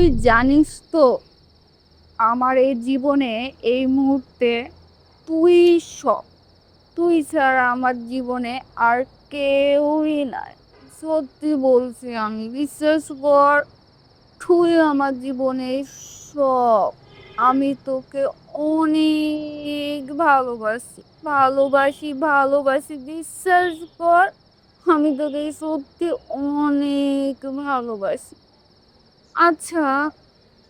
তুই জানিস তো আমার এই জীবনে এই মুহূর্তে তুই সব। তুই ছাড়া আমার জীবনে আর কেউই নাই। সত্যি বলছি, আমি বিশ্বাস কর। তুই আমার জীবনে সব। আমি তোকে অনেক ভালোবাসি, ভালোবাসি, ভালোবাসি, বিশ্বাস কর। আমি তোকে সত্যি অনেক ভালোবাসি। আচ্ছা,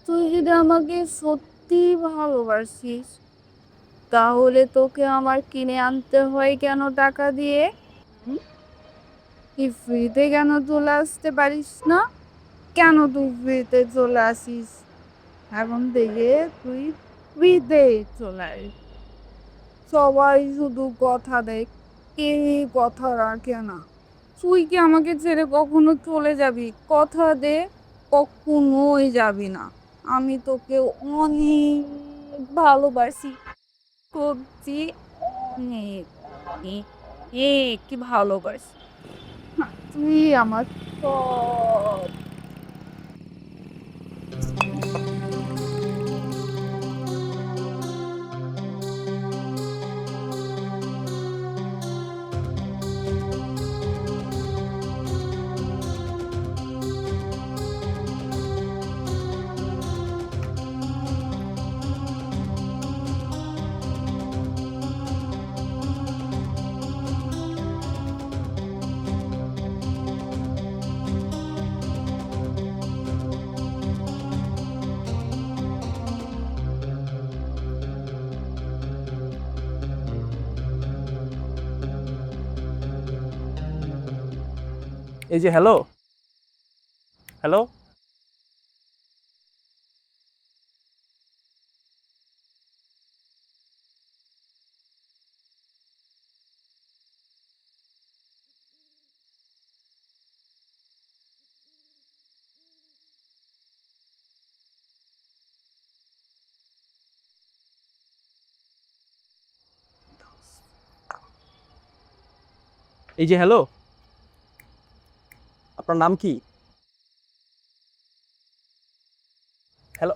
তুই যদি আমাকে সত্যি ভালোবাসিস, তাহলে তোকে আমার কিনে আনতে হয় কেন টাকা দিয়ে? হুম? তুই ফ্রিতে কেন চলে আসতে পারিস না? কেন তুই ফ্রিতে চলে আসিস? এখন থেকে তুই ফ্রিতে চলে আয়। সবাই শুধু কথা দেয়, কেউই কথা রাখে না। তুই কি আমাকে ছেড়ে কখনো চলে যাবি? কথা দে, কখনোই যাবি না। আমি তোকে অনেক ভালোবাসি, সত্যি অনেক, অনেক, অনেক ভালোবাসি। তুই আমার সব। এই যে হ্যালো হ্যালো। এই যে হ্যালো, আপনার নাম কি? হ্যালো।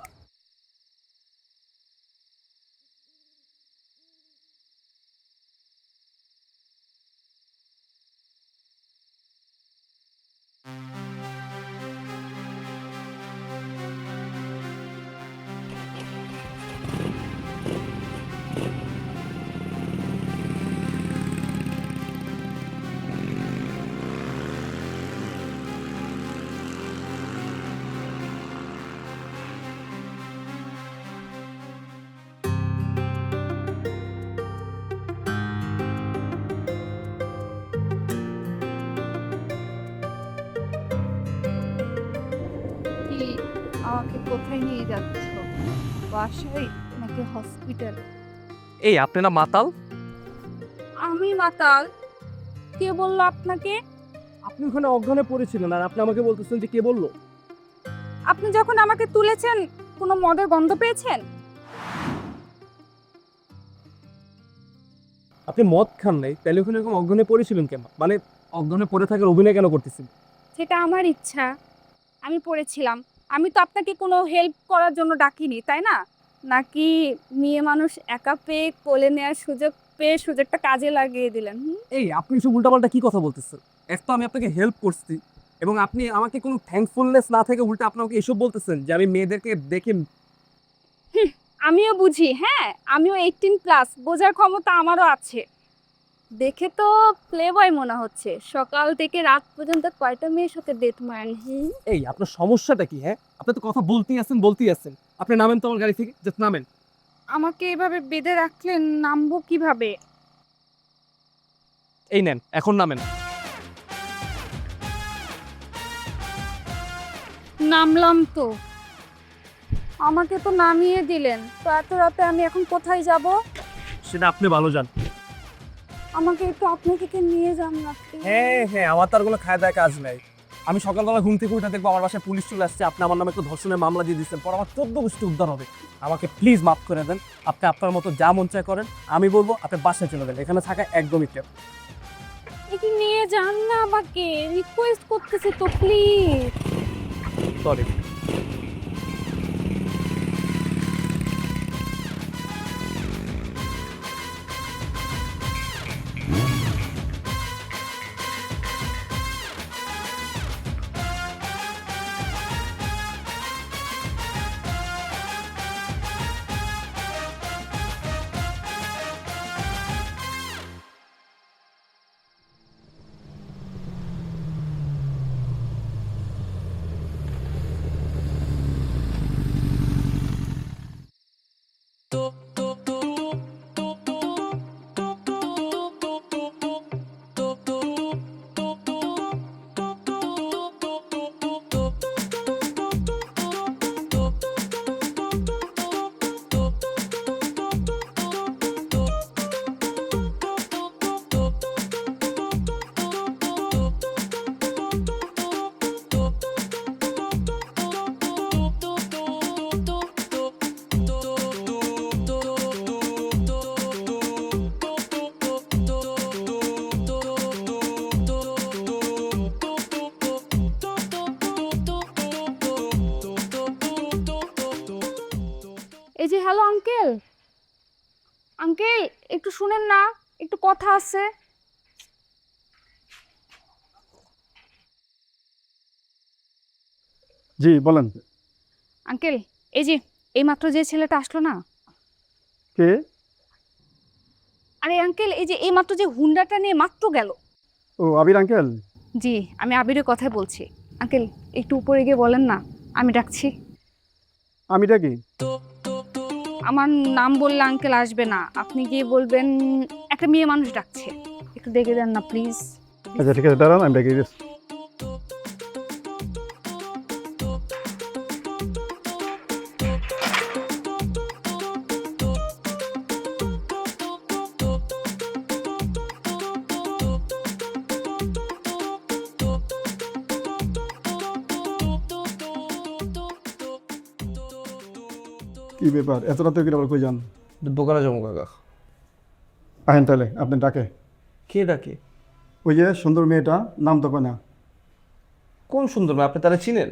কি, আমাকে কোথায় নিয়ে যাচ্ছ? বাসায় নাকি হসপিটাল? এই আপনি না মাতাল? আমি মাতাল? কে বললো আপনাকে? আপনি ওখানে অজ্ঞানে পড়েছিলেন আর আপনি আমাকে বলতেছেন যে কে বললো? আপনি যখন আমাকে তুলেছেন, কোনো মদের গন্ধ পেয়েছেন? আপনি মদ খান নাই, তাহলে ওখানে এরকম অজ্ঞানে পড়েছিলেন কেন? মানে অজ্ঞানে পড়ে থাকার অভিনয় কেন করতেছেন? সেটা আমার ইচ্ছা। আমি পড়েছিলাম। আমি তো আপনাকে কোনো হেল্প করার জন্য ডাকিনি, তাই না? নাকি মেয়ে মানুষ একা পেয়ে কোলে নেওয়ার সুযোগ পেয়ে সুযোগটা কাজে লাগিয়ে দিলেন? হুম? এই আপনি এসব উল্টাপাল্টা কি কথা বলতেছেন? এক তো আমি আপনাকে হেল্প করছি, এবং আপনি আমাকে কোনো থ্যাঙ্কফুলনেস না থেকে উল্টা আপনি আমাকে এসব বলতেছেন যে আমি মেয়েদেরকে দেখে। হুম, আমিও বুঝি, হ্যাঁ, আমিও 18+, বোঝার ক্ষমতা আমারও আছে। দেখে তো প্লেবয় মনে হচ্ছে। সকাল থেকে রাত পর্যন্ত কয়টা মেয়ের সাথে ডেট মারেন? হুম? এই আপনার সমস্যাটা কি? হ্যাঁ, আপনি তো কথা বলতেই আছেন। আপনি নামেন তো আমার গাড়ি থেকে, জাস্ট নামেন। আমাকে এভাবে বেঁধে রাখলেন, নামবো কিভাবে? এই নেন, এখন নামেন। নামলাম তো। আমাকে তো নামিয়ে দিলেন, তো এত রাতে আমি এখন কোথায় যাব? সেটা আপনি ভালো জান। আমাকে একটু আপনাকে নিয়ে যান না please? হ্যাঁ হ্যাঁ, আমার তার কোনো খায় দায় কাজ নাই। আমি সকালবেলা ঘুম থেকে উঠে দেখবো আমার বাসায় পুলিশ চলে আসছে, আপনি আমার নামে একটা ধর্ষণের মামলা দিয়ে দিচ্ছেন, পর আমার 14 গোষ্ঠী উদ্ধার হবে। আমাকে প্লিজ মাফ করে দেন। আপনি আপনার মতো যা মন চায় করেন। আমি বলবো আপনি বাসায় চলে যান, এখানে থাকা একদমই টেপ। একটু নিয়ে যান না আমাকে, রিকোয়েস্ট করতেছি তো প্লিজ। সরি। এই যে হ্যালো আঙ্কেল, আঙ্কেল একটু শুনেন না, একটু কথা আছে। জি বলেন। আঙ্কেল এই যে এইমাত্র যে ছেলেটা আসলো না, কে? আরে আঙ্কেল এই যে এইমাত্র যে হুন্ডাটা নিয়ে মাত্র গেল। ও আবির আঙ্কেল? জি আমি আবিরের কথাই বলছি। আঙ্কেল একটু উপরে গিয়ে বলেন না, আমি ডাকছি। আমি ডাকি? আমার নাম বললে আঙ্কেল আসবে না, আপনি গিয়ে বলবেন একটা মেয়ে মানুষ ডাকছে, একটু ডেকে দেন না প্লিজ। আচ্ছা ঠিক আছে, দাঁড়ান, আমি ডাকি দিচ্ছি। কি ব্যাপার, এত রাতে কি আবার কই যান? দোকানে যাবো কাকা। আহেন তাহলে, আপনি ডাকে। কে ডাকে? ওই যে সুন্দর মেয়েটা, নাম তো কয় না। কোন সুন্দর মেয়ে? আপনি তারা চিনেন?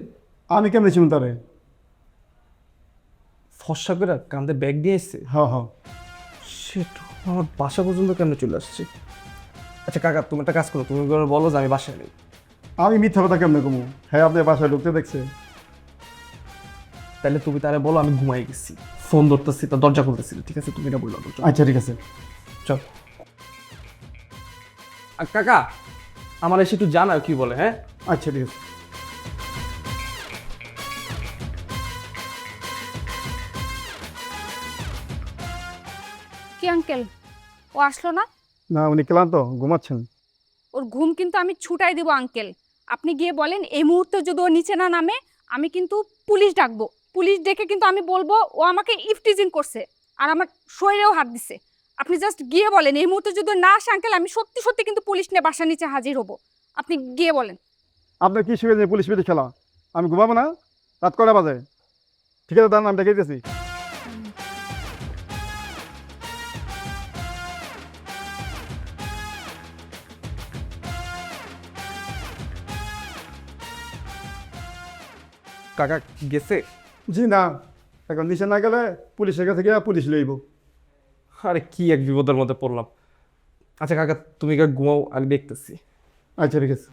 আমি কেমনি চিনি তারে? ফর্সা করে কান্দে ব্যাগ দিয়ে এসছে। হ হ। সেট, আমার বাসা পর্যন্ত কেমনে চলে আসছে? আচ্ছা কাকা, তুমি একটা কাজ করো, তুমি করে বলো যে আমি বাসায় নেই। আমি মিথ্যা কথা কেমনে কমু? হ্যাঁ, আপনার বাসায় ঢুকতে দেখছে। তাহলে তুমি তারে বলো আমি ঘুমাই গেছি, ফোন ধরতেছি, তার দরজা খুলতেছিল। ঠিক আছে, তুমি এটা বললো। আচ্ছা ঠিক আছে। চল। আর কাকা, আমার এসে একটু জানাও কি বলে। হ্যাঁ আচ্ছা ঠিক আছে। কি আঙ্কেল, ও আসলো না? না, উনি ক্লান্ত, ঘুমাচ্ছেন। ওর ঘুম কিন্তু আমি ছুটাই দেবো আঙ্কেল। আপনি গিয়ে বলেন এই মুহূর্তে যদি ও নিচে না নামে আমি কিন্তু পুলিশ ডাকবো। পুলিশ ডেকে কিন্তু আমি বলবো ও আমাকে ইফটিজিং করছে আর আমার শরীরেও হাত দিছে। আপনি জাস্ট গিয়ে বলেন এই মুহূর্তে যদি না আসে আঙ্কেল, আমি সত্যি সত্যি কিন্তু পুলিশ নিয়ে বাসার নিচে হাজির হব। আপনি গিয়ে বলেন। আপনার কি শিখেছে পুলিশ পিটি খেলা? আমি ঘুমাবো না? রাত কটা বাজে? ঠিক আছে দাঁড়ান, আমি ডেকে দিতেছি। কাকা গেছে? জি না, এখন নিচে না গেলে পুলিশের কাছে গিয়ে পুলিশ লইব। আরে কি এক বিপদের মধ্যে পড়লাম। আচ্ছা কাকা, তুমি কাকা ঘুমাও, আমি দেখতেছি। আচ্ছা ঠিক আছে।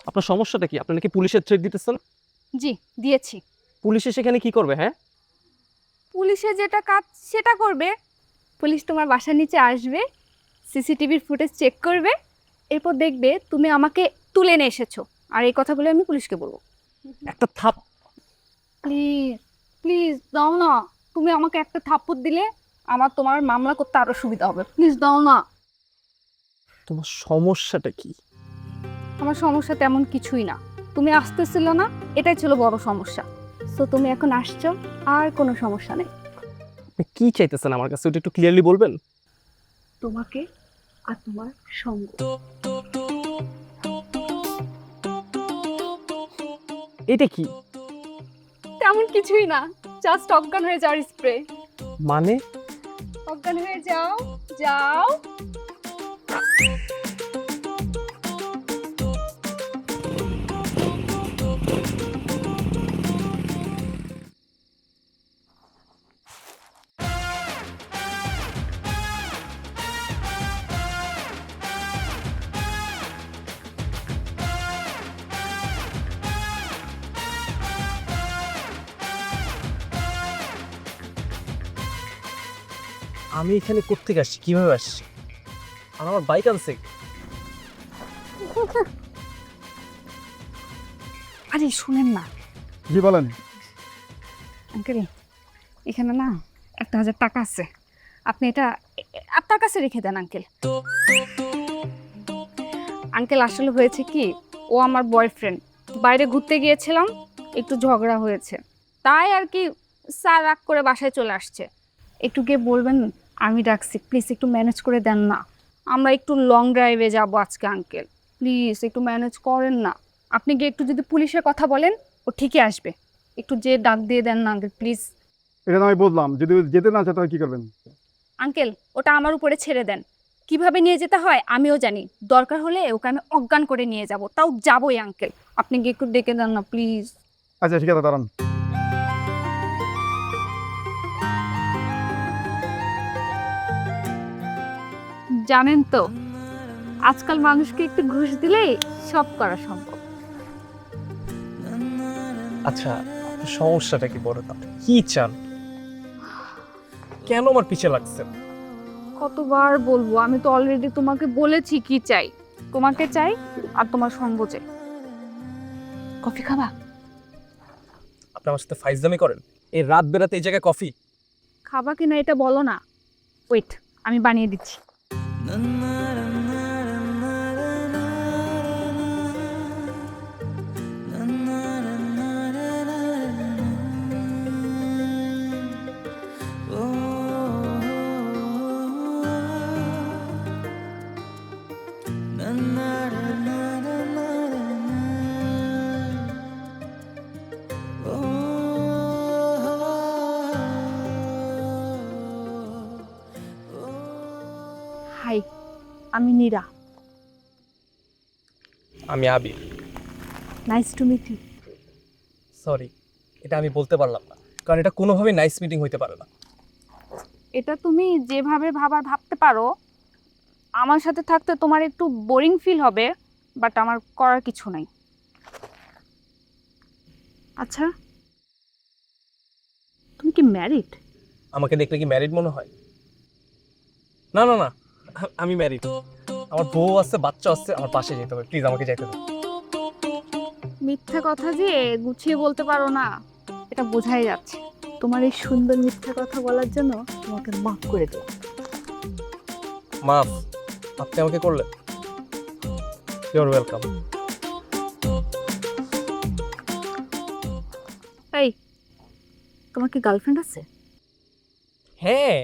আপনার সমস্যাটা কি? আপনি নাকি পুলিশের থ্রেট দিতেছেন? জি দিয়েছি। পুলিশে সেখানে কি করবে? হ্যাঁ, পুলিশে যেটা কাজ সেটা করবে। পুলিশ তোমার বাসার নিচে আসবে, সিসিটিভির ফুটেজ চেক করবে, এরপর দেখবে তুমি আমাকে তুলে নিয়ে এসেছো। আর এই কথাগুলো আমি পুলিশকে বলবো। একটা থাপ। প্লিজ প্লিজ দাও না, তুমি আমাকে একটা থাপ্পড় দিলে আমার তোমার মামলা করতে আরো সুবিধা হবে। প্লিজ দাও না। তোমার সমস্যাটা কি? আমার সমস্যা তেমন কিছুই না, তুমি আসতেছিল না, এটাই ছিল বড় সমস্যা। সো তুমি এখন আসছো, আর কোনো সমস্যা নেই। আপনি কি চাইতেছেন আমার কাছে, ওটা একটু ক্লিয়ারলি বলবেন? তোমাকে আর তোমার সঙ্গ। এটা কি? তেমন কিছুই না, জাস্ট অজ্ঞান হয়ে যাওয়ার স্প্রে। মানে? অজ্ঞান হয়ে যাও, যাও। আমি এখানে কোত্থেকে আসছি, কিভাবে আসছি? আর আমার বাইক আনছে? আরে শুনেন না জি বলেন। আঙ্কেল, এখানে না 1,000 টাকা আছে, আপনি এটা আপনার কাছে রেখে দেন আঙ্কেল। আঙ্কেল আসলে হয়েছে কি, ও আমার বয়ফ্রেন্ড, বাইরে ঘুরতে গিয়েছিলাম, একটু ঝগড়া হয়েছে, তাই আর কি স্যার রাগ করে বাসায় চলে আসছে। একটু গিয়ে বলবেন আমি ডাকছি, প্লিজ একটু ম্যানেজ করে দেন না। আমরা একটু লং ড্রাইভে যাব আজকে আঙ্কেল, প্লিজ একটু ম্যানেজ করেন না। আপনি গিয়ে একটু যদি পুলিশের কথা বলেন ও ঠিকই আসবে। একটু যে ডাক দিয়ে দেন না আঙ্কেল প্লিজ। এটা না আমি বললাম, যদি ও যেতে না চায় তাহলে কী করবেন? আঙ্কেল ওটা আমার উপরে ছেড়ে দেন। কিভাবে নিয়ে যেতে হয় আমিও জানি। দরকার হলে ওকে আমি অজ্ঞান করে নিয়ে যাব, তাও যাবই আঙ্কেল। আপনি গিয়ে একটু ডেকে দেন না প্লিজ। আচ্ছা ঠিক আছে, দাঁড়ান। জানেন তো আজকাল মানুষকে একটু ঘুষ দিলেই সব করা সম্ভব। আচ্ছা আপনার সমস্যাটা কি বড় তা কি চান? কেন আমার পিছে লাগছেন? কতবার বলবো, আমি তো অলরেডি তোমাকে বলেছি কি চাই। তোমাকে চাই আর তোমার সঙ্গ চাই। কফি খাবা? আপনি আমার সাথে ফাইজলামি করেন? এই রাত বেরাতে এই জায়গায় কফি? খাবা কিনা এটা বলো না। ওয়েট, আমি বানিয়ে দিচ্ছি। হাই, আমি নীরা। আমি Abir. Nice to meet you. Sorry, এটা আমি বলতে পারলাম না, কারণ এটা কোনোভাবেই নাইস মিটিং হইতে পারে না। এটা তুমি যেভাবে ভাবতে পারো। আমার সাথে থাকতে তোমার একটু বোরিং ফিল হবে, বাট আমার করার কিছু নাই। আচ্ছা, তুমি কি ম্যারিড? আমাকে দেখলে কি ম্যারিড মনে হয়? না না না, আমি ম্যারিড। আমার বউ আছে, বাচ্চা আছে, আমার পাশে যেতে হবে। প্লিজ আমাকে যেতে দিন। মিথ্যা কথা যে গুছিয়ে বলতে পারো না, এটা বোঝাই যাচ্ছে। তোমার এই সুন্দর মিথ্যা কথা বলার জন্য তোমাকে মাফ করে দেব। মাফ? আপনি আমাকে করলেন? Your welcome. এই, তোমার কি গার্লফ্রেন্ড আছে? হ্যাঁ,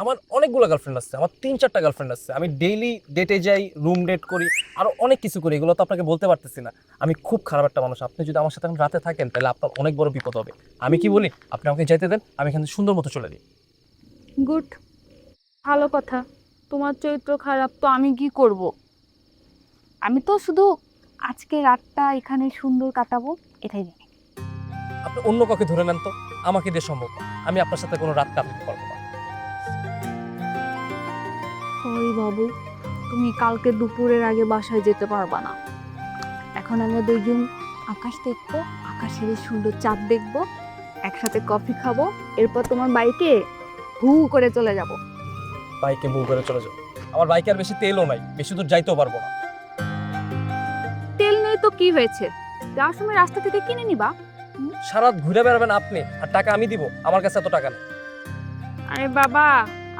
আমার অনেকগুলো গার্লফ্রেন্ড আছে। আমার 3-4টা গার্লফ্রেন্ড আছে। আমি ডেইলি ডেটে যাই, রুম ডেট করি, আরো অনেক কিছু করি। এগুলো তো আপনাকে বলতে পারতেছি না। আমি খুব খারাপ একটা মানুষ। আপনি যদি আমার সাথে এখন রাতে থাকেন তাহলে আপনার অনেক বড় বিপদ হবে। আমি কি বলি, আপনি আমাকে যেতে দেন, আমি এখান থেকে সুন্দর মতো চলে যাই। গুড, ভালো কথা। তোমার চরিত্র খারাপ তো আমি কি করব? আমি তো শুধু আজকে রাতটা এখানে সুন্দর কাটাবো, এটাই জানি। আপনি অন্য কাউকে ধরে নেন তো, আমাকে দিয়ে সম্ভব না। আমি আপনার সাথে কোনো রাত কাটাতে পারবো না। সরি বাবু, তুমি কালকে দুপুরের আগে বাসায় যেতে পারবা না। এখন আমরা দুইজন আকাশ দেখবো, আকাশের এই সুন্দর চাঁদ দেখবো, একসাথে কফি খাবো, এরপর তোমার বাইকে হু করে চলে যাব। বাইকে মুভ করে চলে যাবো? আমার বাইকে আর বেশি তেলও নাই, বেশি দূর যাইতেও পারবো না। তেল নেই তো কি হয়েছে, যাওয়ার সময় রাস্তা থেকে কিনে নিবা। সারা রাত ঘুরে বেড়াবেন আপনি, আর টাকা আমি দিব? আমার কাছে এত টাকা নেই। আরে বাবা,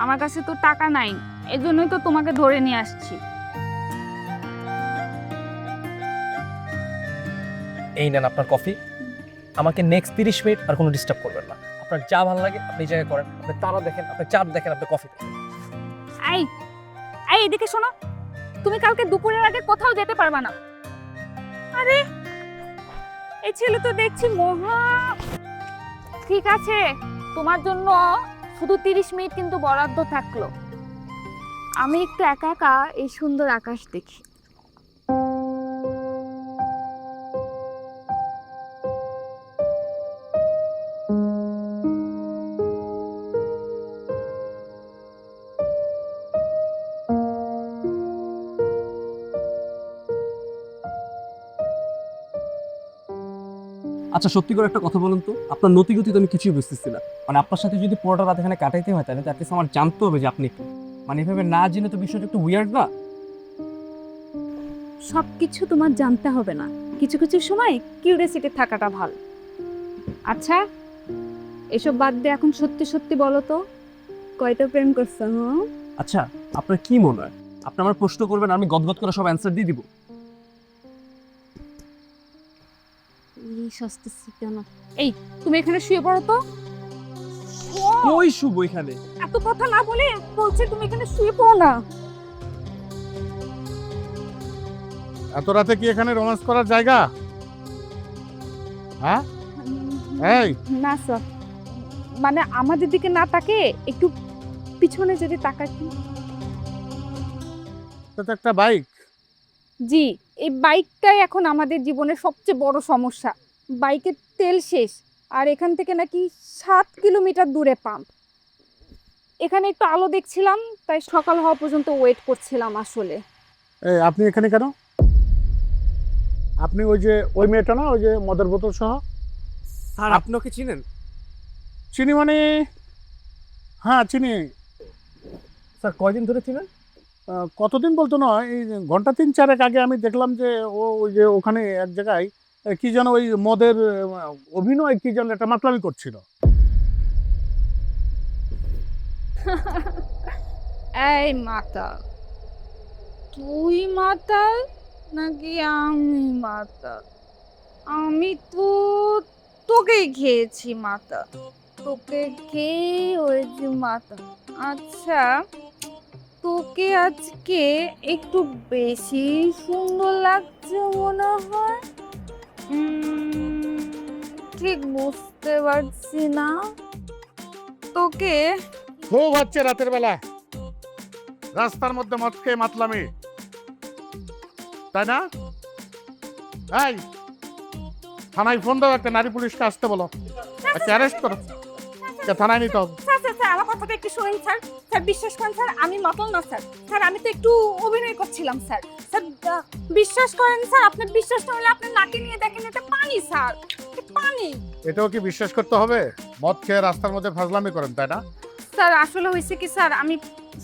আমার কাছে তো টাকা নাই, এজন্যই তো তোমাকে ধরে নিয়ে আসছি। এই নেন আপনার কফি। আমাকে নেক্সট 30 মিনিট আর কোনো ডিস্টার্ব করবেন না। আপনার যা ভালো লাগে আপনি এই জায়গায় করেন। আপনি তারা দেখেন, আপনি চাঁদ দেখেন, আপনি কফি দেখেন। এই এই এদিকে শোনো, তুমি কালকে দুপুরের আগে কোথাও যেতে পারবা না। আরে এই ছেলে তো দেখছি মহা। ঠিক আছে, তোমার জন্য শুধু 30 মিনিট কিন্তু বরাদ্দ থাকলো। আমি একটু একা একা এই সুন্দর আকাশ দেখি। আচ্ছা সত্যি করে একটা কথা বলুন তো, আপনার নতিগতি তো আমি কিছুই বুঝতেছি না। মানে আপনার সাথে যদি পুরোটা রাত এখানে কাটাইতে হয় তাহলে অ্যাটলিস্ট আমার জানতে হবে যে আপনি কি। মানে এভাবে না জেনে তো বিষয়টা একটু উইয়ার্ড না? সবকিছু তোমার জানতে হবে না, কিছু কিছু সময় কিউরিয়াসিটি থাকাটা ভালো। আচ্ছা এসব বাদ দিয়ে এখন সত্যি সত্যি বলো তো, কয়টা প্রেম করছো? আচ্ছা আপনার কি মনে হয় আপনি আমার প্রশ্ন করবেন, আমি গদগদ করে সব অ্যান্সার দিয়ে দিব? এই সস্তা কেন? এই তুমি এখানে শুয়ে পড়ো তো। কই শুভ এখানে? এত কথা না বলে বলছি তুমি এখানে শুয়ে পড়ো না। এত রাতে কি এখানে রোমান্স করার জায়গা? হ্যাঁ এই না স্যার, মানে আমাদের দিকে না তাকে একটু পিছনে যদি তাকাই। এটা তো একটা বাইক। জি, এই বাইকটাই এখন আমাদের জীবনের সবচেয়ে বড় সমস্যা। বাইকের তেল শেষ, আর এখান থেকে নাকি 7 কিলোমিটার দূরে পাম্প। এখানে একটু আলো দেখছিলাম, তাই সকাল হওয়া পর্যন্ত ওয়েট করছিলাম আসলে। এই আপনি এখানে কেন? আপনি ওই মেয়েটা না, ওই যে মদের বোতল সহ? স্যার আপনি ওকে চিনেন? চিনি মানে? হ্যাঁ চিনি। স্যার কয়দিন ধরে চিনেন? কতদিন বলতো নয়, এই ঘন্টা 3-4 আগে আমি দেখলাম যে ওই যে ওখানে এক জায়গায় কি যেন ওই মদের অভিনয় কি যেন একটা মাতলামি করছিল। এই মাতাল, তুই মাতাল নাকি আমি মাতাল? আমি তো তোকেই খেয়েছি মাতাল, তোকে খেয়ে হয়েছি মাতাল। আচ্ছা, তোকে আজকে একটু বেশি সুন্দর লাগছে মনে হয়। ঠিক বুঝতে পারছি না তোকে। খুব হচ্ছে রাতের বেলা রাস্তার মধ্যে মদ খেয়ে মাতলামি, তাই না? এই থানায় ফোন দাও, একটা নারী পুলিশকে আসতে বলো, অ্যারেস্ট করো, থানায় নিতে হবে। স্যার স্যার স্যার, আমার কথাটা একটু শুনুন স্যার। স্যার বিশ্বাস করেন স্যার, আমি মাতাল না স্যার। স্যার আমি তো একটু অভিনয় করছিলাম স্যার। স্যার বিশ্বাস করেন স্যার, আপনার বিশ্বাস না হলে আপনি নাকে নিয়ে দেখেন, এটা পানি স্যার, এটা পানি। এটাও কি বিশ্বাস করতে হবে? মদ খেয়ে রাস্তার মধ্যে ফাজলামি করেন, তাই না? স্যার আসলে হয়েছে কি স্যার, আমি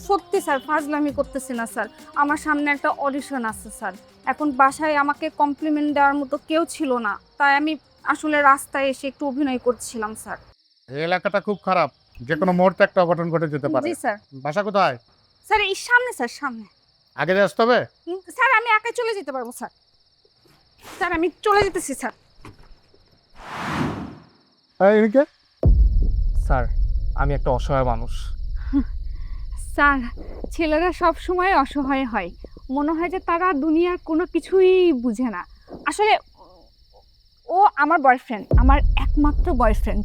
সত্যি স্যার ফাজলামি করতেছি না স্যার। আমার সামনে একটা অডিশন আছে স্যার। এখন বাসায় আমাকে কমপ্লিমেন্ট দেওয়ার মতো কেউ ছিল না, তাই আমি আসলে রাস্তায় এসে একটু অভিনয় করছিলাম স্যার। এই এলাকাটা খুব খারাপ, যে কোনো মুহূর্তে একটা অঘটন ঘটে যেতে পারে। জি স্যার। বাসা কোথায়? স্যার এই সামনে স্যার, সামনে। আগে দিয়ে আসতে হবে? স্যার আমি একাই চলে যেতে পারবো স্যার। স্যার আমি চলে যেতেছি স্যার। এদিকে স্যার আমি একটা অসহায় মানুষ। স্যার ছেলেরা সব সময় অসহায় হয়, মনে হয় যে তারা দুনিয়ার কোনো কিছুই বুঝে না। আসলে ও আমার বয়ফ্রেন্ড, আমার একমাত্র বয়ফ্রেন্ড।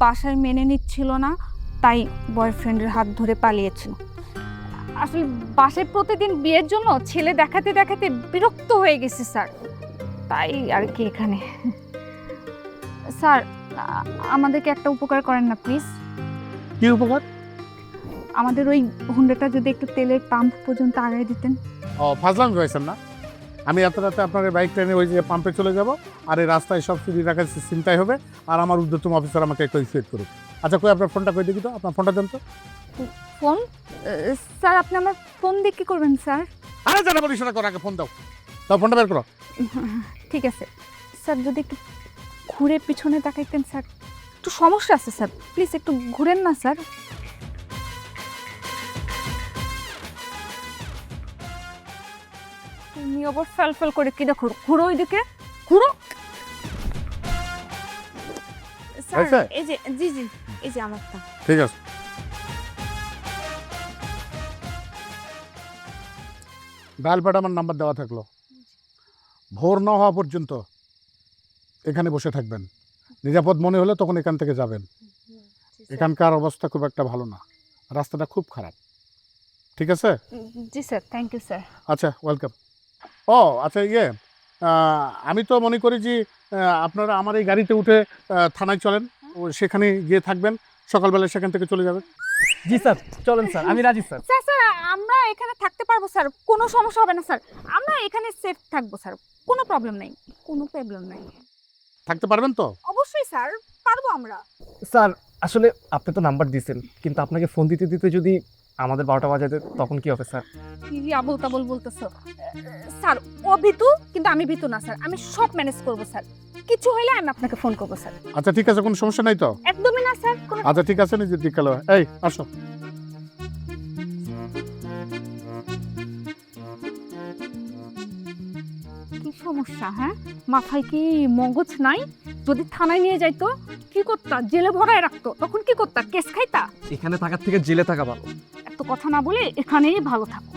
বাসায় মেনে নিচ্ছিল না, তাই বয়ফ্রেন্ডের হাত ধরে পালিয়েছিল। আসলে বাসায় প্রতিদিন বিয়ের জন্য ছেলে দেখাতে দেখাতে বিরক্ত হয়ে গেছি স্যার, তাই আর কি এখানে। স্যার আমাদেরকে একটা উপকার করেন না প্লিজ। কি উপকার? আমাদের ওই হুন্ডাটা যদি একটু তেলের পাম্প পর্যন্ত আগায় দিতেন। ও ফাজলামি হয়েছেন না? আমি এত রাতে আপনার বাইক ট্রেনে ওই যে পাম্পে চলে যাব, আর এই রাস্তায় সব চুরি রাখার চিন্তাই হবে, আর আমার ঊর্ধ্বতম অফিসার আমাকে একটু ইনসুয়েট করুক। আচ্ছা কই আপনার ফোনটা কই দেখি তো, আপনার ফোনটা দেন তো। ফোন? স্যার আপনি আমার ফোন দিয়ে কি করবেন স্যার? আরে জানা বলিস না, করো আগে ফোন দাও, তাও ফোনটা বের করো। ঠিক আছে স্যার, যদি একটু ঘুরে পিছনে তাকাইতেন স্যার, একটু সমস্যা আছে স্যার, প্লিজ একটু ঘুরেন না স্যার। তুমি আবার ফেল ফেল করে কি দেখো, ঘুরো ওইদিকে, ঘুরো স্যার। হয়েছে? এই যে জি জি, এই যে আমারটা। ঠিক আছে। ডায়াল প্যাড আমার নাম্বার দেওয়া থাকলো, ভোর না হওয়া পর্যন্ত এখানে বসে থাকবেন। নিরাপদ মনে হলে তখন এখান থেকে যাবেন। এখানকার অবস্থা খুব একটা ভালো না, রাস্তাটা খুব খারাপ। ঠিক আছে? জি স্যার, থ্যাংক ইউ স্যার। আচ্ছা ওয়েলকাম। ও আচ্ছা আমি তো মনে করি যে আপনারা আমার এই গাড়িতে উঠে থানায় চলেন, সেখানে গিয়ে থাকবেন, সকালবেলা সেখান থেকে চলে যাবেন। জি স্যার চলেন স্যার, আমি রাজি স্যার। স্যার স্যার আমরা এখানে থাকতে পারবো স্যার, কোনো সমস্যা হবে না স্যার। আমরা এখানে সেফ থাকবো স্যার, কোনো প্রবলেম নাই, কোনো প্রবলেম নাই। থাকতে পারবেন তো? অবশ্যই স্যার, পারবো আমরা। স্যার আসলে আপনি তো নাম্বার দিয়েছেন, কিন্তু আপনাকে ফোন দিতে দিতে যদি আমাদের 12টা বাজে তখন কি হবে স্যার? কি আবল তাবল বলতেছো স্যার? ও ভীতু, কিন্তু আমি ভীতু না স্যার, আমি সব ম্যানেজ করবো স্যার। কিছু হইলে আমি আপনাকে ফোন করবো স্যার। আচ্ছা ঠিক আছে, কোনো সমস্যা নাই তো? একদমই না স্যার, কোনো। আচ্ছা ঠিক আছে, নিজের দিক খেলো। এই আসো। কি সমস্যা? হ্যাঁ, মাথায় কি মগজ নাই? যদি থানায় নিয়ে যাইতো কি করতা? জেলে ভরায় রাখতো, তখন কি করতা? কেস খাইতা? এখানে থাকার থেকে জেলে থাকা ভালো। এত কথা না বলে এখানেই ভালো থাকো।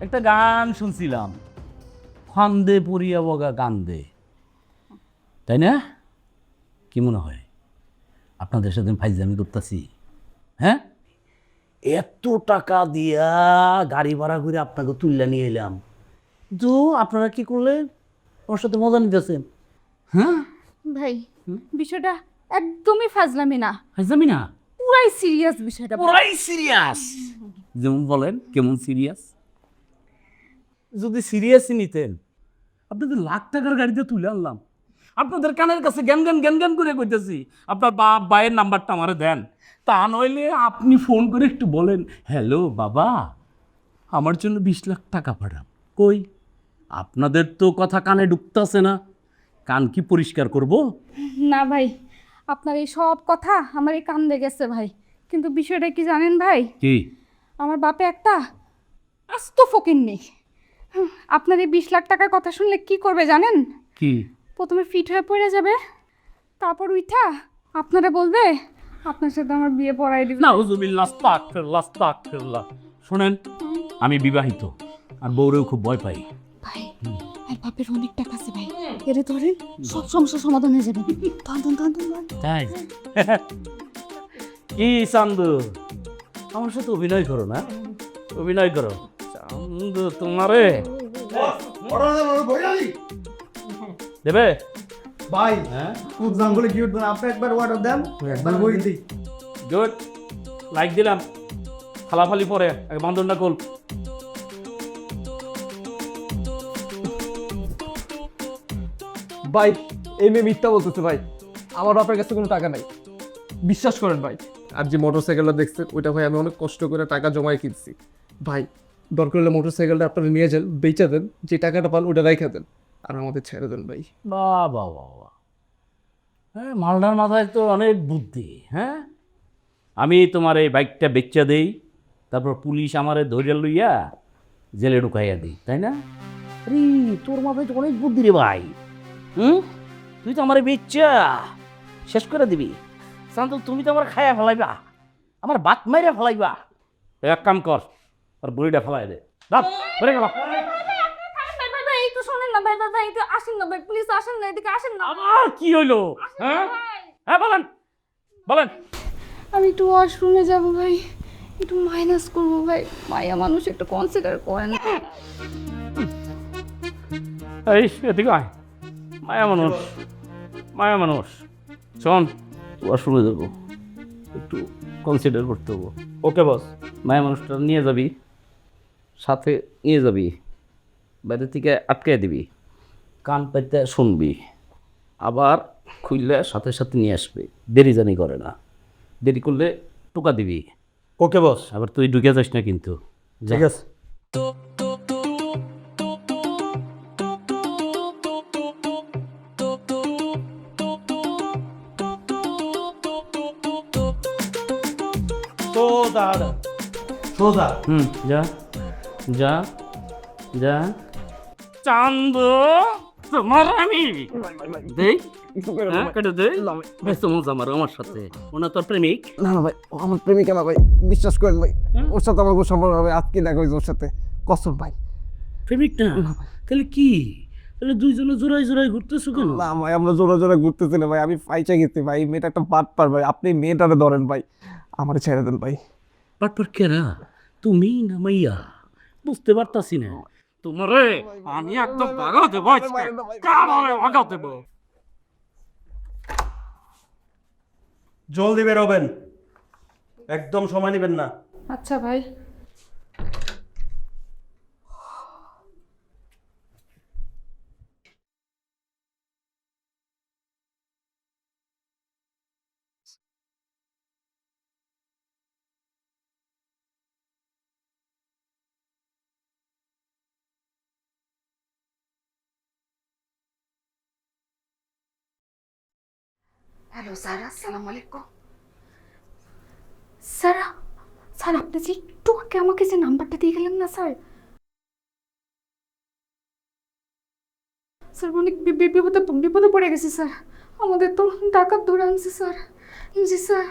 একটা গান শুনছিলাম, ফান্দে পড়িয়া বগা কান্দে, তাই না? কি মনে হয় আপনাদের সাথে ফাইজলামি করতেছি? হ্যাঁ, এত টাকা দিয়া গাড়ি ভাড়া করে আপনাকে তুললে নিয়ে এলাম, তো আপনারা কি করলেন? ওর সাথে মজা নিতেছেন। হ্যাঁ, ভাই বিষয়টা একদমই ফাজলামি না, ফাইজলামি না, পুরাই সিরিয়াস বিষয়টা। পুরাই সিরিয়াস। যেমন বলেন, কেমন সিরিয়াস? যদি সিরিয়াসই নিতেন, আপনাদের লাখ টাকার গাড়িতে তুলে আনলাম, আপনাদের কানের কাছে জ্ঞান জ্ঞান জ্ঞান জ্ঞান করে কইতেছি আপনার বাপ ভাইয়ের নাম্বারটা আমারে দেন। তা নইলে আপনি ফোন করে একটু বলেন, হ্যালো বাবা, আমার জন্য 20 লাখ টাকা পাঠান। কই, আপনাদের তো কথা কানে ঢুকতেছে না, কান কি পরিষ্কার করব? না ভাই, আপনার এই সব কথা আমার এই কান্দে গেছে ভাই। কিন্তু বিষয়টা কি জানেন ভাই, কি? আমার বাপে একটা আস্ত ফকিন্নি। আপনার এই 20 লাখ টাকার কথা শুনলে কি করবে জানেন? কি? প্রথমে ফিট হয়ে পড়ে যাবে, তারপর উঠা আপনারা বলবে আপনার সাথে আমার বিয়ে পড়াই দিবে। নাউজুবিল্লাহ, আস্তাগফিরুল্লাহ, আস্তাগফিরুল্লাহ। শোনেন, আমি বিবাহিত আর বউরেও খুব ভয় পাই। ভাই আর বাপের অনেক টাকা আছে ভাই, এরে ধরেন সব সমস্যার সমাধান হয়ে যাবে। ধন। তাই? কি চান্দু, আমার সাথে অভিনয় করো না, অভিনয় করো। চান্দু তোমারে দেবে ভাই হ্যাঁ, খুব জঙ্গলে কি উঠবেন আপনি একবার অর্ডার দেন, একবার বই দিই। গুড, লাইক দিলাম। ফালাফালি পরে বান্ধবটা কল। ভাই এই মেয়ে মিথ্যা বলতেছে ভাই, আমার বাপের কাছে কোনো টাকা নাই, বিশ্বাস করেন ভাই। আর যে মোটরসাইকেলটা দেখছেন ওইটা ভাই আমি অনেক কষ্ট করে টাকা জমায় কিনছি ভাই। দরকার হলে মোটরসাইকেলটা আপনারা নিয়ে যান, বেচে দেন, যে টাকাটা পান ওটা রেখে দেন, আর আমাদের ছেড়ে দেন ভাই। বাহ বাহ বাহ বাহ, হ্যাঁ, মালদার মাথায় তো অনেক বুদ্ধি। হ্যাঁ, আমি তোমার এই বাইকটা বেচা দেই, তারপর পুলিশ আমারে ধরে লইয়া জেলে ঢুকাইয়া দিই, তাই না? আরে তোর মাথায় তো অনেক বুদ্ধি রে ভাই। তুই তো আমারে বেচা শেষ করে দিবি। শান্ত, তুমি তো আমার খায়া ফেলাইবা, আমার বাত মাইরা ফেলাইবা। এক কাম কর, আর বুড়িটা ফেলাই দে। দাও, বেরে গেল। ভাই একটু শোনেন না ভাই, দাদা একটু আসেন না ভাই, প্লিজ আসেন না, এদিকে আসেন না। আবার কি হইলো? হ্যাঁ হ্যাঁ, বলেন বলেন। আমি একটু ওয়াশরুমে যাব ভাই, একটু মাইনাস করবো ভাই, মায়া মানুষ একটু কনসিডার করেন। এই এদিকে আয়, মায়া মানুষ, মায়া মানুষ। শোন, ওয়াশরুমে যাবো, একটু কনসিডার করতে হবো। ওকে বস, মায়া মানুষটা নিয়ে যাবি, সাথে নিয়ে যাবি, বাইরে থেকে আটকে দিবি, কান পাইতে শুনবি, আবার খুললে সাথে সাথে নিয়ে আসবি, দেরি জানি করে না, দেরি করলে টোকা দিবি। ওকে বস, আবার তুই ঢুকে যাস না কিন্তু। ঠিক আছে। সোজা যা যা যা। চান্দ তোমার আমি দেই, হ্যাঁ, কেটে দেই। ব্যস্ত মজা মারো আমার সাথে, ওনা তোর প্রেমিক। না না ভাই, ও আমার প্রেমিকা না ভাই, বিশ্বাস করেন ভাই, ওর সাথে আমার কোনো সম্পর্ক হবে আজকে দেখা হয়েছে ওর সাথে, কসম ভাই। প্রেমিক না? তাহলে কি? তাহলে দুইজনে জোড়াই জোড়াই ঘুরতেছো কেন? না ভাই, আমরা জোরে জোরে ঘুরতেছি না ভাই, আমি ফাইচা গেছি ভাই, মেয়েটা একটা বাট পার ভাই, আপনি মেয়েটারে ধরেন ভাই, আমার ছেড়ে দেন ভাই। বাটপার কেরা? তুমি না মাইয়া? বুঝতে পারতাছি না তোমারে। আমি একদম ভাগাও দেবো, ভাগাও দেবো। জলদি বেরোবেন, একদম সময় নেবেন না। আচ্ছা ভাই। হ্যালো স্যার, আসসালামু আলাইকুম। স্যার, স্যার আপনি যে একটু আগে আমাকে যে নাম্বারটা দিয়ে গেলেন না স্যার, স্যার অনেক বিপদে পড়ে গেছি স্যার, আমাদের তো ডাকাত ধরে আনছে স্যার। জি স্যার,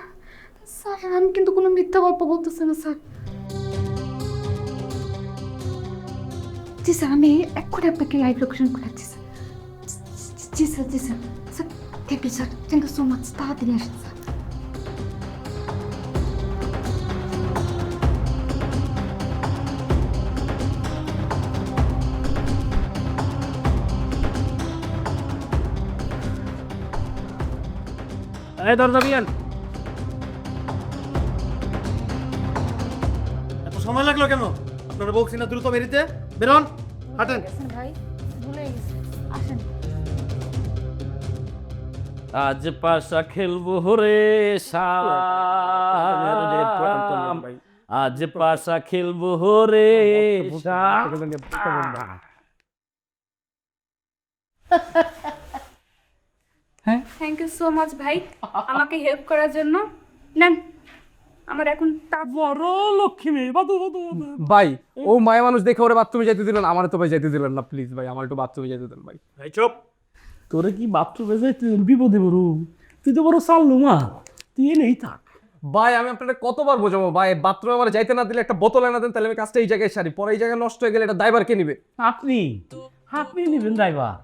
স্যার আমি কিন্তু কোনো মিথ্যা গল্প বলতেছি না স্যার। জি স্যার, আমি এক্ষুনি আপনাকে লাইভ লোকেশন পাঠাচ্ছি স্যার। জি স্যার, জি sir. Sir thank you sir, thank you so much, তাড়াতাড়ি আসেন স্যার। এই দরজা বিয়ান, এত সময় লাগলো কেন? আপনারা বলছি না দ্রুত বেরিতে, বেরোন, হাঁটেন। ভাই ভুলে গেছি, আসেন। আজ পাশা খেলবো রে শাম, আজ পাশা খেলবো রে শাম। থ্যাংক ইউ সো মাচ ভাই আমাকে হেল্প করার জন্য। নেন, আমার এখন বড় লক্ষ্মী মেয়ে, বাদু বাদু। ভাই ও মায়া মানুষ দেখে ওরে বাথরুমে যেতে দিলেন, আমার তো ভাই যেতে দিলেন না। প্লিজ ভাই আমার একটু বাথরুমে যেতে দেন ভাই। ভাই চুপ, তোরে কি বাথরুমে যাইতে বিপদে বড়, তুই তো বড় চাল্লু মা, তুই এনেই থাক। ভাই আমি আপনাদের কতবার বোঝাবো ভাই, বাথরুমে আমার যাইতে না দিলে একটা বোতল এনে দেন, তাহলে আমি কাজটা এই জায়গায় সারি। পরে এই জায়গায় নষ্ট হয়ে গেলে এটা দায়ভার কে নিবে? আপনি আপনি নেবেন ড্রাইভার,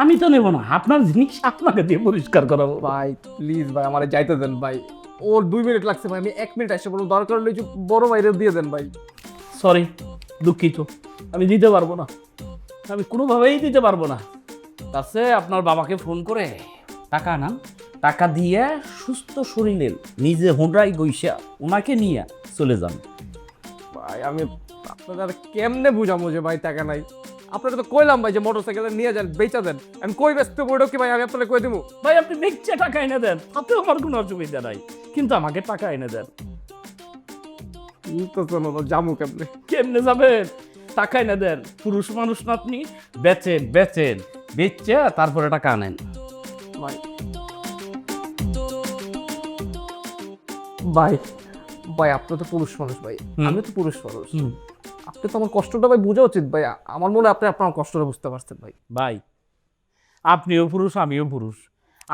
আমি তো নেব না। আপনার জিনিস আপনাকে দিয়ে পরিষ্কার করাবো। ভাই প্লিজ ভাই আমার যাইতে দেন ভাই। ওর 2 মিনিট লাগছে ভাই, আমি 1 মিনিট এসে বলবো, দরকার হলে একটু বড় বাইরে দিয়ে দেন ভাই। সরি, দুঃখিত, আমি দিতে পারবো না, আমি কোনোভাবেই দিতে পারবো না। তাছে আপনার বাবাকে ফোন করে টাকা না, টাকা দিয়ে সুস্থ শরীরের নিজে হোঁডাই গইসা ওনাকে নিয়ে চলে যান। ভাই আমি আপনাদের কেমনে বুঝাবো যে ভাই টাকা নাই? আপনারা তো কইলাম ভাই যে মোটরসাইকেল নিয়ে যান, বেচা দেন। আমি কই ব্যস্ত বড় কি ভাই, আমি আপনাদের কই দেবো? ভাই আপনি দেখছে টাকা এনে দেন, তাতে আমার কোনো অসুবিধা নাই, কিন্তু আমাকে টাকা এনে দেন। তো শোনো তো জামু কেমনে? কেমনে যাবেন? টাকা এনে দেন। পুরুষ মানুষ না আপনি, বেচেন বেচেন, বেচে তারপরে টাকা আনেন। ভাই ভাই ভাই আপনি তো পুরুষ মানুষ ভাই, আমি তো পুরুষ মানুষ। আপনি তো আমার কষ্টটা ভাই বোঝা উচিত ভাই। আমার মনে হয় আপনি আপনার কষ্টটা বুঝতে পারছেন ভাই। ভাই আপনিও পুরুষ আমিও পুরুষ,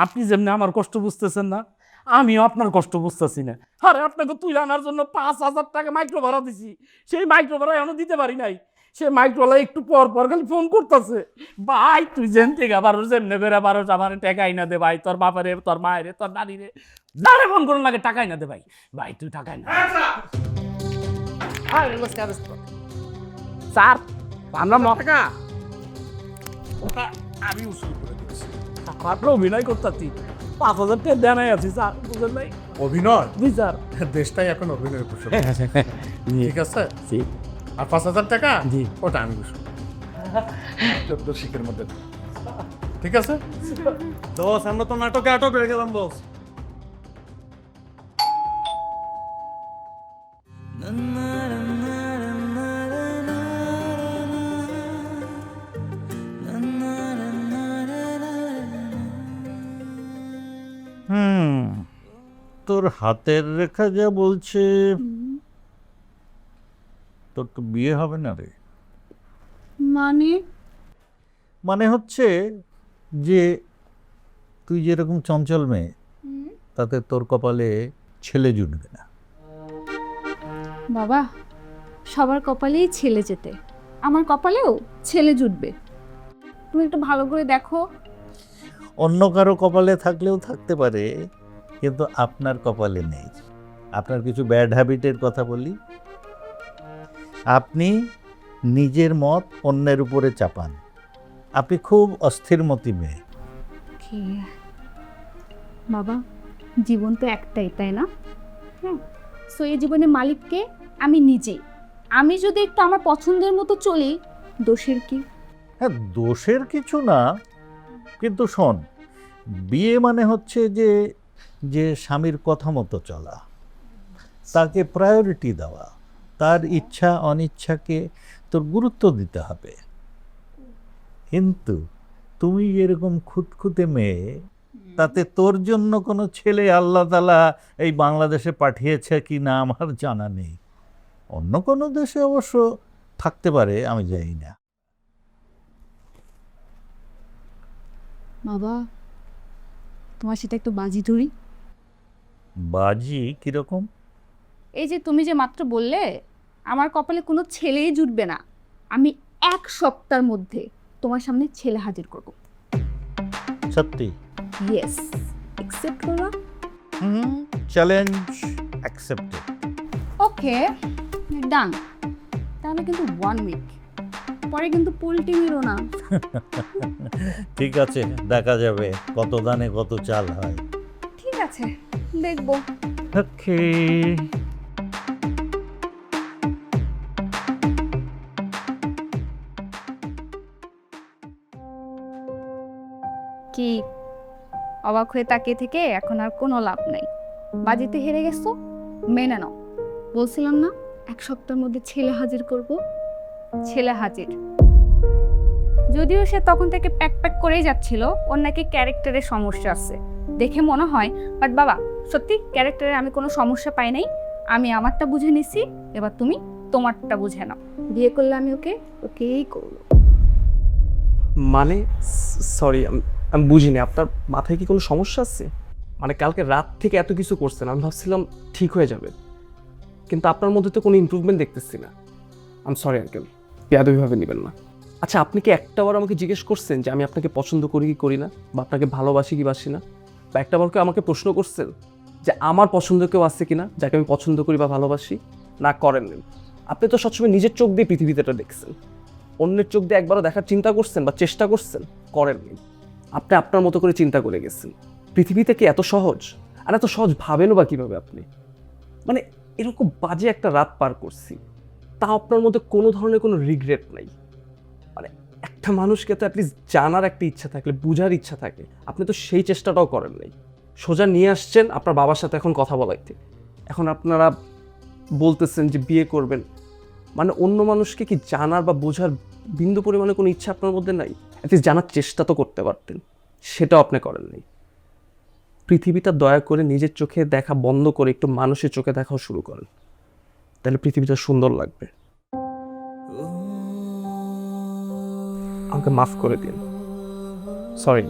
আপনি যেমনি আমার কষ্ট বুঝতেছেন না, আমিও আপনার কষ্ট বুঝতেছি না। আরে আপনাকে তুলে আনার জন্য 5,000 টাকা মাইক্রো ভাড়া দিছি, সেই মাইক্রো ভাড়া এখনো দিতে পারি নাই। সে মাইক্রোলা একটু পর পর খালি ফোন করতেছে, ভাই তুই যেন থেকে পারো যেমনে বেড়া পারো আমার টাকা আইনা দে ভাই, তোর বাপারে তোর মায়েরে তোর নানিরে যারে ফোন করুন লাগে টাকা আইনা দে ভাই, ভাই তুই টাকা আইনা দে। স্যার আমরা টাকা আমি উসুল করে দিচ্ছি, আপনার অভিনয় করতেছি, 5,000 টাকা দেনাই আছি স্যার, বুঝলেন নাই? অভিনয়, জি স্যার। দেশটাই এখন অভিনয় করছে, ঠিক আছে? জি আর 5,000 টাকা জি। ওটা আমি বুঝবো 14 শিখের মধ্যে, ঠিক আছে? দোষ, আমরা তো নাটকে আটক হয়ে গেলাম বস। তোর হাতের রেখা যা বলছে তোর তো বিয়ে হবে না রে। মানে হচ্ছে যে তুই যেরকম চঞ্চল মেয়ে, তাতে তোর কপালে ছেলে জুটবে না। বাবা সবার কপালেই ছেলে যেতে, আমার কপালেও ছেলে জুটবে। তুমি একটু ভালো করে দেখো। অন্য কারো কপালে থাকলেও থাকতে পারে, কিন্তু আপনার কপালে নেই। আপনার কিছু ব্যাড হ্যাবিটের কথা বলি। আপনি নিজের মত অন্যের উপরে চাপান। আপনি খুব অস্থিরমতি মেয়ে। বাবা জীবন তো একটাই, তাই না? হ্যাঁ, সো এই জীবনের মালিককে আমি নিজেই। আমি যদি একটু আমার পছন্দের মতো চলি, দোষের কি? হ্যাঁ, দোষের কিছু না, কিন্তু শোন, বিয়ে মানে হচ্ছে যে যে স্বামীর কথা মতো চলা, তাকে প্রায়োরিটি দেওয়া, তার ইচ্ছা অনিচ্ছাকে তোর গুরুত্ব দিতে হবে। কিন্তু তুমি এরকম খুঁতখুঁতে মেয়ে, তাতে তোর জন্য কোনো ছেলে আল্লাহ তাআলা এই বাংলাদেশে পাঠিয়েছে কি না আমার জানা নেই। অন্য কোনো দেশে অবশ্য থাকতে পারে, আমি জানি না। বাবা তোমার সেটা একটু বাজি ধরি। বাজি কিরকম? এই যে তুমি যে মাত্র বললে আমার কপালে কোনো ছেলেই জুটবে না, আমি 1 সপ্তাহের মধ্যে তোমার সামনে ছেলে হাজির করব। সত্যি? ইয়েস, অ্যাকসেপ্ট করবা? Challenge accepted. Okay, done. তাহলে কিন্তু 1 উইক পরে কিন্তু পোল্টি মেরো না। ঠিক আছে, দেখা যাবে কত দানে কত চাল হয়। ঠিক আছে, দেখবো। ওকে। কি অবাক হয়ে তাকিয়ে থেকে এখন আর কোনো লাভ নাই। বাজিতে হেরে গেছো, মেনে নাও। বলছিলাম না 1 সপ্তাহের মধ্যে ছেলে হাজির করব। ছেলে হাজির। যদিও সে তখন থেকে প্যাক প্যাক করেই যাচ্ছিল, ওর নাকি ক্যারেক্টারের সমস্যা আছে দেখে মনে হয়। বাট বাবা, সত্যি ক্যারেক্টারে আমি কোনো সমস্যা পাই নাই। আমি আমারটা বুঝে নিছি, এবার তুমি তোমারটা বুঝে নাও। বিয়ে করলে আমি ওকেই করবো। মানে সরি, আমি বুঝিনি, আপনার মাথায় কি কোনো সমস্যা আছে? মানে কালকে রাত থেকে এত কিছু করছেন, আমি ভাবছিলাম ঠিক হয়ে যাবে, কিন্তু আপনার মধ্যে তো কোনো ইমপ্রুভমেন্ট দেখতেছি না। আম সরি আঙ্কেল, বেয়াদবিভাবে নেবেন না। আচ্ছা, আপনি কি একটাবার আমাকে জিজ্ঞেস করছেন যে আমি আপনাকে পছন্দ করি কি করি না, বা আপনাকে ভালোবাসি কি বাসি না? বা একটাবার কেউ আমাকে প্রশ্ন করছেন যে আমার পছন্দ কেউ আছে কিনা, যাকে আমি পছন্দ করি বা ভালোবাসি? না, করেননি। আপনি তো সবসময় নিজের চোখ দিয়ে পৃথিবীতে দেখছেন, অন্যের চোখ দিয়ে একবারও দেখার চিন্তা করছেন বা চেষ্টা করছেন? করেননি। আপনি আপনার মতো করে চিন্তা করে গেছেন। পৃথিবীতে কি এত সহজ? আর এত সহজ ভাবেনও বা কীভাবে আপনি? মানে এরকম বাজে একটা রাত পার করছি, তা আপনার মধ্যে কোনো ধরনের কোনো রিগ্রেট নাই। মানে একটা মানুষকে তো অ্যাটলিস্ট জানার একটা ইচ্ছা থাকলে, বুঝার ইচ্ছা থাকে, আপনি তো সেই চেষ্টাটাও করেন নাই। সোজা নিয়ে আসছেন আপনার বাবার সাথে এখন কথা বলাইতে। এখন আপনারা বলতেছেন যে বিয়ে করবেন। মানে অন্য মানুষকে কি জানার বা বোঝার বিন্দু পরিমাণে কোনো ইচ্ছা আপনার মধ্যে নাই? অ্যাটলিস্ট জানার চেষ্টা তো করতে পারতেন, সেটাও আপনি করেন নাই। পৃথিবীটা দয়া করে নিজের চোখে দেখা বন্ধ করে একটু মানুষের চোখে দেখাও শুরু করেন, তাহলে পৃথিবীটা সুন্দর লাগবে। আমাকে মাফ করে দিন, sorry.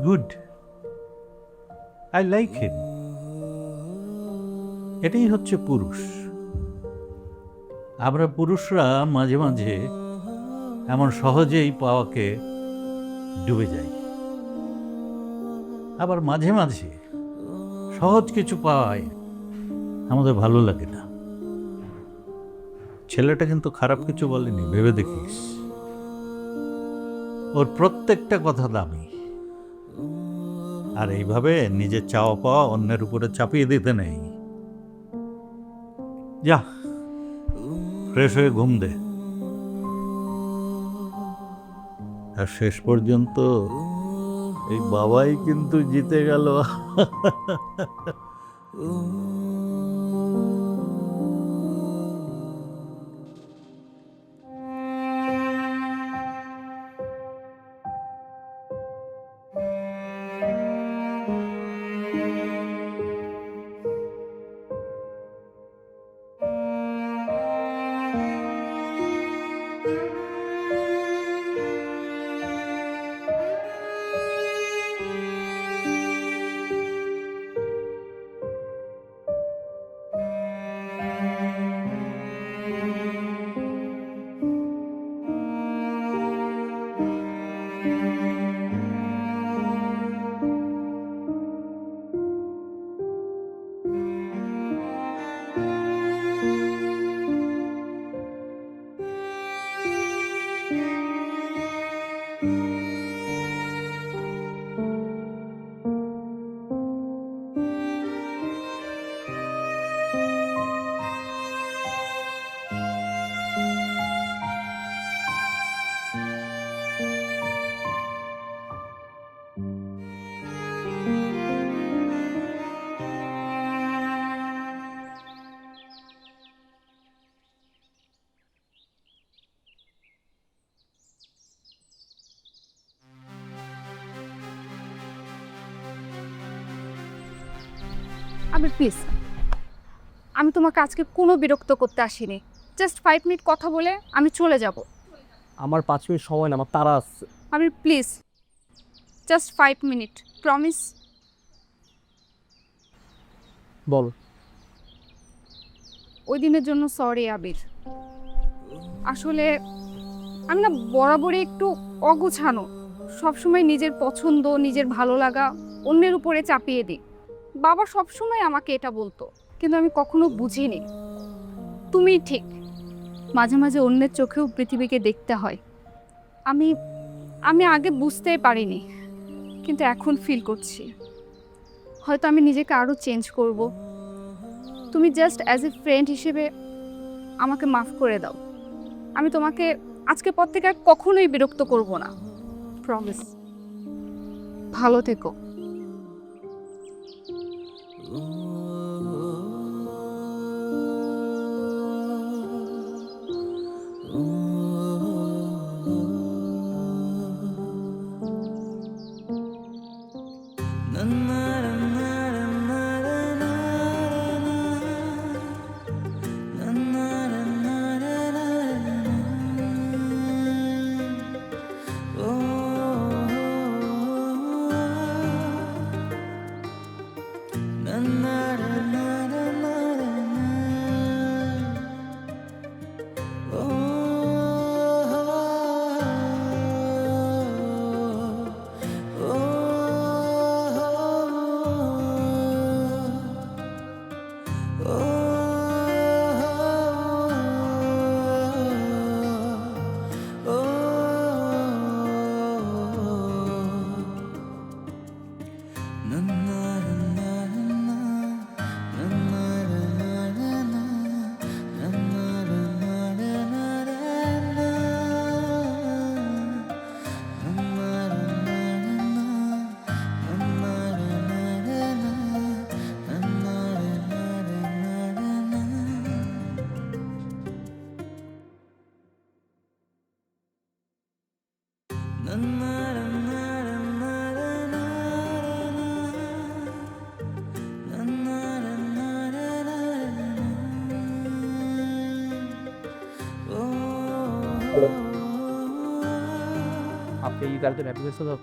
Good, I like him. এটাই হচ্ছে পুরুষ। আমরা পুরুষরা মাঝে মাঝে এমন সহজেই পাওয়াকে ডুবে যাই, আবার মাঝে মাঝে সহজ কিছু পাওয়ায় আমাদের ভালো লাগে না। ছেলেটা কিন্তু খারাপ কিছু বলেনি, ভেবে দেখিস। ওর প্রত্যেকটা কথা দামি। আর এইভাবে নিজের চাওয়া পাওয়া অন্যের উপরে চাপিয়ে দিতে নেই। যা, ফ্রেশ হয়ে ঘুম দে। আর শেষ পর্যন্ত এই বাবাই কিন্তু জিতে গেল। আমি প্লিজ, আমি তোমাকে আজকে কোনো বিরক্ত করতে আসিনি। জাস্ট 5 মিনিট কথা বলে আমি চলে যাব। আমার 5 মিনিট সময় না, আমার তাড়া আছে। আমি প্লিজ জাস্ট 5 মিনিট, প্রমিস। বল। ওই দিনের জন্য সরি আবির। আসলে আমি না বরাবরই একটু অগোছানো, সবসময় নিজের পছন্দ, নিজের ভালো লাগা অন্যের উপরে চাপিয়ে দিই। বাবা সবসময় আমাকে এটা বলতো, কিন্তু আমি কখনো বুঝিনি। তুমি ঠিক, মাঝে মাঝে অন্যের চোখেও পৃথিবীকে দেখতে হয়। আমি আমি আগে বুঝতেই পারিনি, কিন্তু এখন ফিল করছি হয়তো আমি নিজেকে আরও চেঞ্জ করব। তুমি জাস্ট অ্যাজ এ ফ্রেন্ড হিসেবে আমাকে মাফ করে দাও। আমি তোমাকে আজকের পর থেকে আর কখনোই বিরক্ত করব না, প্রমিস। ভালো থেকো। আপনি এই গাড়িতে হ্যাপি ফেসে দাও।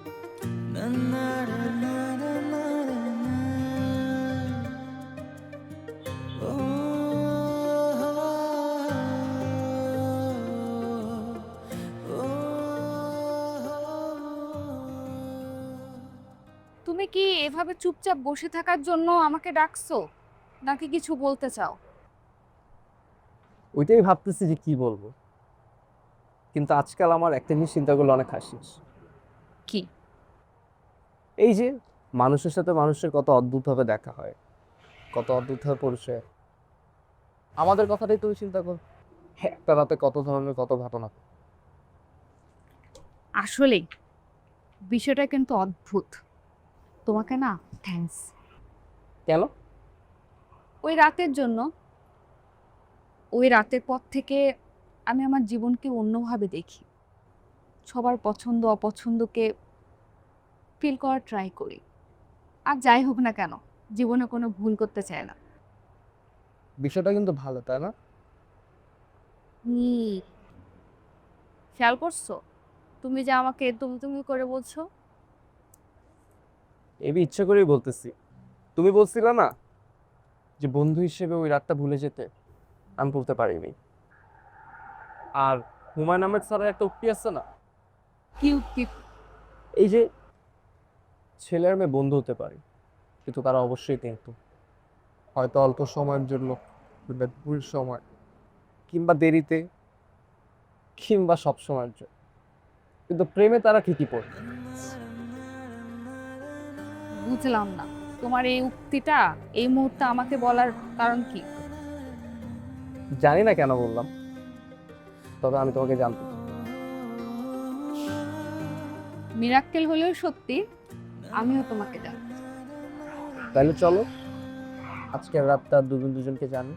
তুমি কি এভাবে চুপচাপ বসে থাকার জন্য আমাকে ডাকছো, নাকি কিছু বলতে চাও? ওইটাই ভাবতেছি যে কি বলবো, কিন্তু আজকাল আমার একটা জিনিস চিন্তা করলে অনেক হাসিস। কি? এই যে মানুষের সাথে মানুষের কত অদ্ভুতভাবে দেখা হয়, কত অদ্ভুতভাবে পরিচয়। আমাদের কথাটাই তুমি চিন্তা কর, একটা রাতে কত ধরনের কত ঘটনা। আসলেই বিষয়টা কিন্তু অদ্ভুত। তোমাকে না থ্যাঙ্কস। কেন? ওই রাতের জন্য। ওই রাতের পর থেকে আমি আমার জীবনকে অন্যভাবে দেখি, সবার পছন্দ অপছন্দকে ফিল করার ট্রাই করি। আর যাই হোক না কেন, জীবনে কোনো ভুল করতে চাই না। বিষয়টা কিন্তু ভালো, তাই না? খেয়াল করছো তুমি যে আমাকে তুমি তুমি করে বলছো? এবি ইচ্ছে করেই বলতেছি। তুমি বলছিলে না যে বন্ধু হিসেবে ওই রাতটা ভুলে যেতে, আমি বলতে পারিনি। আর হুমায়ুন আহমেদ স্যারের একটা উক্তি আছে না, কি উক্তি? এই যে ছেলে আর মেয়ে বন্ধু হতে পারে, কিন্তু তারা অবশ্যই কিন্তু হয়তো অল্প সময়ের জন্য, কিংবা ভুল সময়, কিংবা দেরিতে, কিংবা সব সময়ের জন্য, কিন্তু প্রেমে তারা ঠিকই পড়ে। বুঝলাম না তোমার এই উক্তিটা এই মুহূর্তে আমাকে বলার কারণ কি? জানি না কেন বললাম, তবে আমি তোমাকে জানতে চাই। মিরাক্কেল হলেও সত্যি, আমিও তোমাকে জানি। তাহলে চলো আজকের রাতটা দুজন দুজনকে জানি।